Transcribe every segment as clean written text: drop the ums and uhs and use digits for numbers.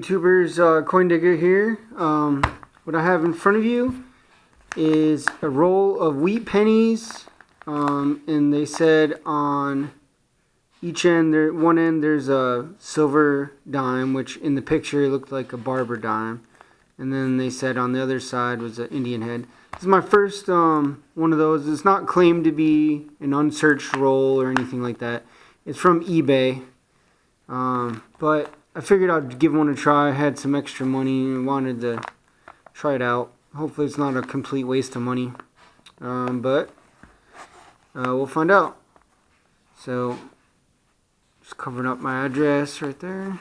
YouTubers, Coin Digger here. What I have in front of you is a roll of wheat pennies, and they said on each end, one end there's a silver dime, which in the picture looked like a barber dime, and then they said on the other side was an Indian head. This is my first one of those. It's not claimed to be an unsearched roll or anything like that. It's from eBay, but I figured I'd give one a try. I had some extra money and wanted to try it out. Hopefully it's not a complete waste of money, but we'll find out. So, just covering up my address right there.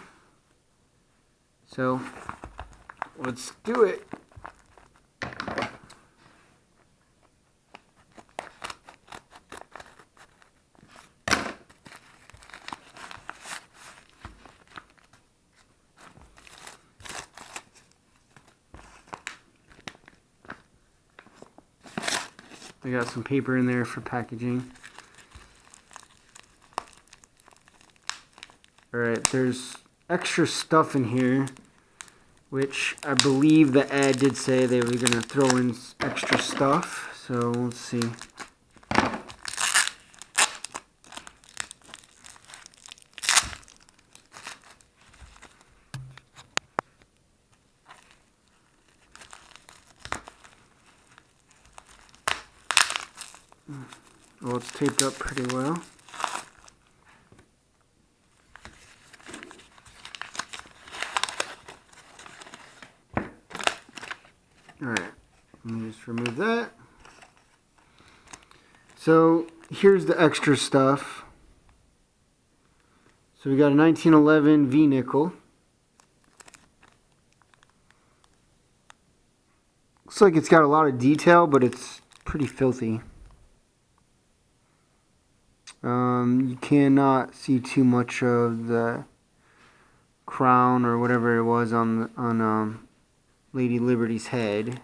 So, let's do it. I got some paper in there for packaging. Alright, there's extra stuff in here, which I believe the ad did say they were going to throw in extra stuff. So let's see. Well, it's taped up pretty well. Alright, let me just remove that. So, here's the extra stuff. So we got a 1911 V nickel. Looks like it's got a lot of detail, but it's pretty filthy. You cannot see too much of the crown or whatever it was on Lady Liberty's head.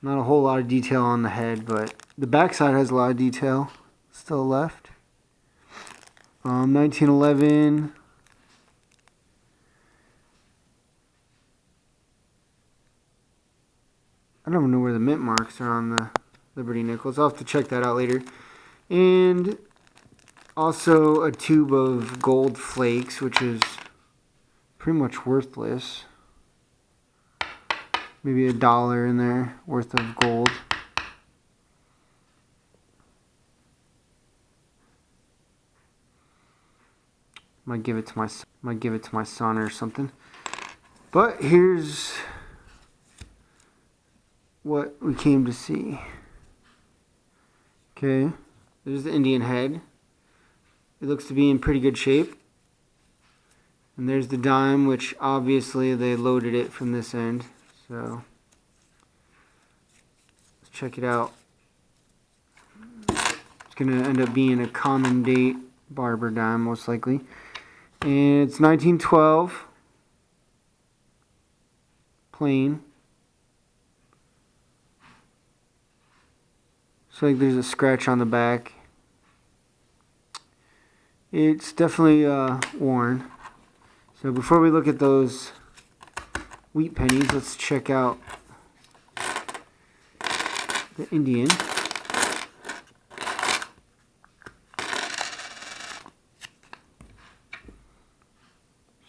Not a whole lot of detail on the head, but the backside has a lot of detail still left. 1911. I don't even know where the mint marks are on the Liberty nickels. I'll have to check that out later. And also a tube of gold flakes, which is pretty much worthless. Maybe $1 in there worth of gold. Might give it to my son or something. But here's what we came to see. Okay, there's the Indian head. It looks to be in pretty good shape. And there's the dime, which obviously they loaded it from this end. So, let's check it out. It's going to end up being a common date barber dime, most likely. And it's 1912. Plain. Looks like there's a scratch on the back. It's definitely worn. So before we look at those wheat pennies, let's check out the Indian.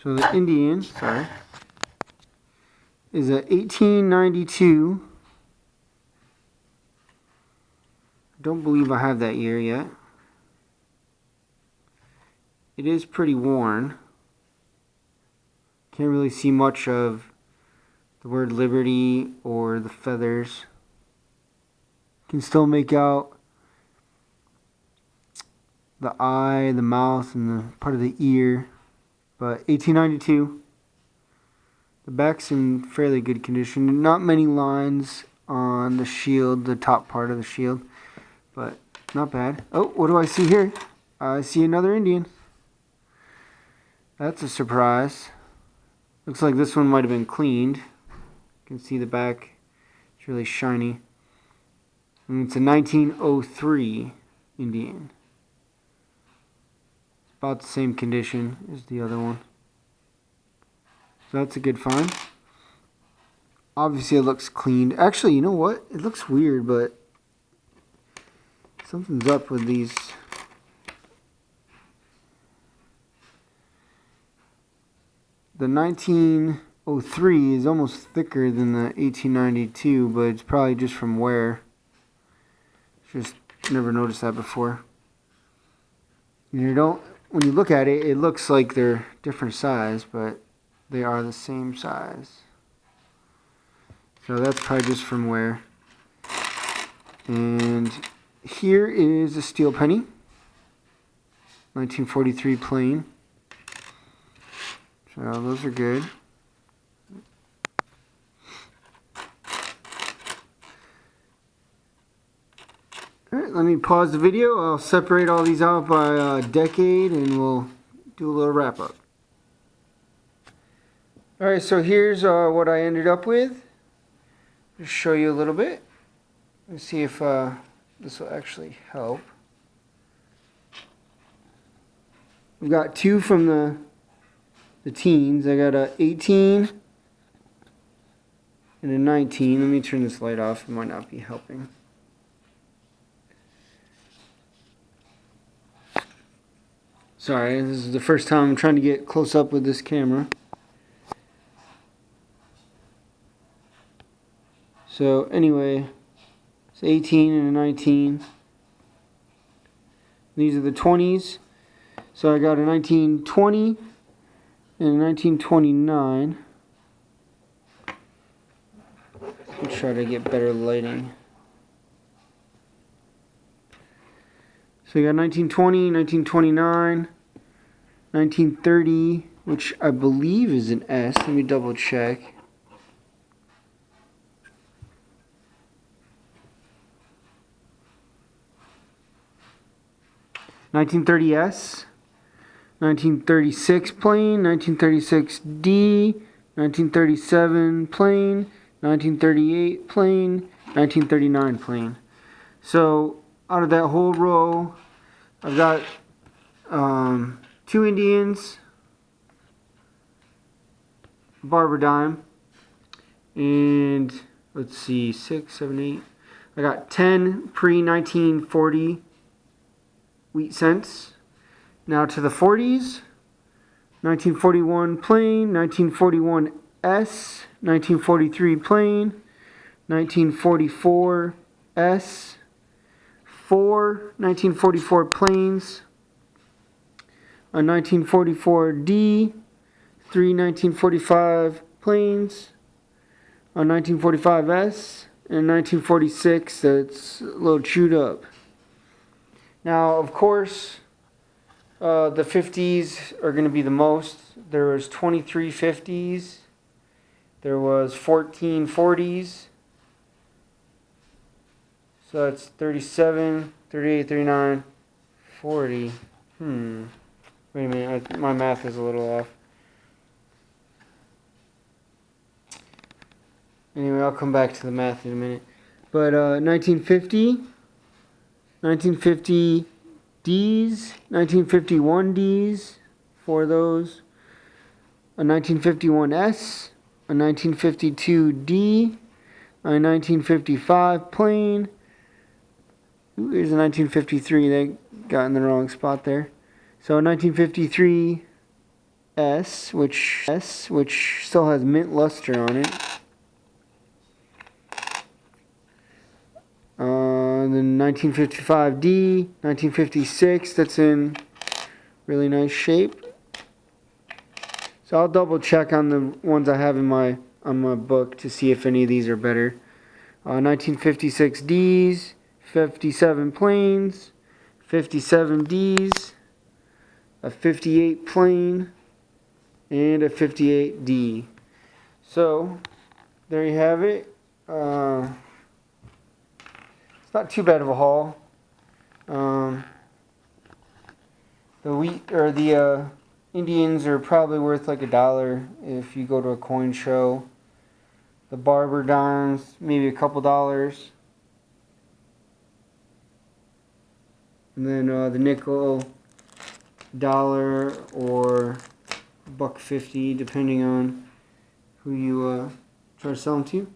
So the Indian, is a 1892. I don't believe I have that year yet. It is pretty worn. Can't really see much of the word Liberty or the feathers. Can still make out the eye, the mouth, and the part of the ear. But 1892. The back's in fairly good condition. Not many lines on the shield, the top part of the shield. But not bad. Oh, what do I see here? I see another Indian. That's a surprise. Looks like this one might have been cleaned. You can see the back. It's really shiny. And it's a 1903 Indian. It's about the same condition as the other one. So that's a good find. Obviously it looks cleaned. Actually, you know what? It looks weird, but something's up with these. The 1903 is almost thicker than the 1892, but it's probably just from wear. Just never noticed that before. When you look at it, it looks like they're different size, but they are the same size. So that's probably just from wear. And here is a steel penny, 1943 plain. So those are good. Alright, let me pause the video. I'll separate all these out by decade and we'll do a little wrap up. Alright, so here's what I ended up with. Just show you a little bit. Let's see if this will actually help. We've got two from the teens. I got a 18 and a 19. Let me turn this light off. It might not be helping. Sorry, this is the first time I'm trying to get close up with this camera. So anyway, it's 18 and a 19. These are the 20s. So I got a 1920 and a 1929. I'll try to get better lighting. So you got 1920, 1929, 1930, which I believe is an S. Let me double check. S, 1936 plain, 1936D, 1937 plain, 1938 plain, 1939 plain. So out of that whole row, I've got two Indians, Barber dime, and let's see, 6, 7, 8. I got 10 pre-1940 wheat cents. Now to the 40s, 1941 plain, 1941 S, 1943 plain, 1944 S, 4 1944 plains, a 1944 D, 3 1945 plains, a 1945 S, and 1946 that's a little chewed up. Now, of course, the 50s are going to be the most. There was 23 50s. There was 14 40s. So that's 37, 38, 39, 40. Wait a minute, my math is a little off. Anyway, I'll come back to the math in a minute. But 1950, 1950 Ds, 1951 Ds, 4 of those, a 1951 S, a 1952 D, a 1955 plain. Ooh, here's a 1953. They got in the wrong spot there. So a 1953 S, which still has mint luster on it. Then 1955 D, 1956. That's in really nice shape. So I'll double check on the ones I have in my book to see if any of these are better. 1956 Ds, 57 plains, 57 Ds, a 58 plain, and a 58 D. So there you have it. It's not too bad of a haul. The wheat or the Indians are probably worth like $1 if you go to a coin show. The Barber dimes, maybe a couple dollars. And then the nickel, $1 or $1.50, depending on who you try to sell them to.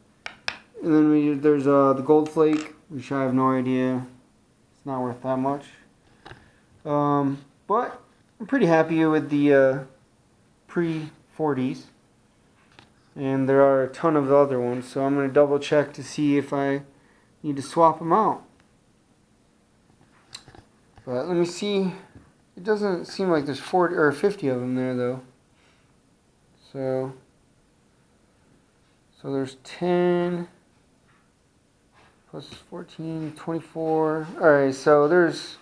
And then there's the Gold Flake, which I have no idea. It's not worth that much. But I'm pretty happy with the pre-40s. And there are a ton of the other ones, so I'm going to double check to see if I need to swap them out. But let me see. It doesn't seem like there's 40 or 50 of them there though. So there's 10 plus 14, 24. All right, so there's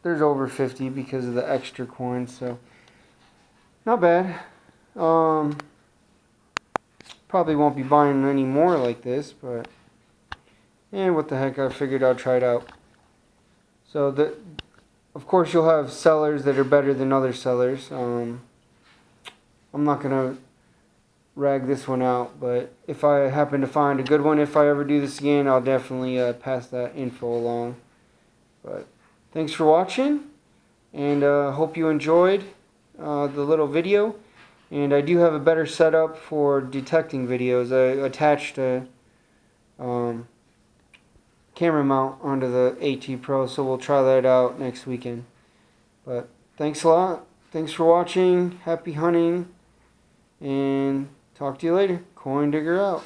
over 50 because of the extra coins. So not bad. Probably won't be buying any more like this, but what the heck? I figured I'd try it out. So of course, you'll have sellers that are better than other sellers. I'm not gonna rag this one out, but if I happen to find a good one, if I ever do this again, I'll definitely pass that info along. But thanks for watching, and hope you enjoyed the little video. And I do have a better setup for detecting videos. I attached a camera mount onto the AT Pro, so we'll try that out next weekend. But thanks a lot. Thanks for watching. Happy hunting, and talk to you later. Coin Digger out.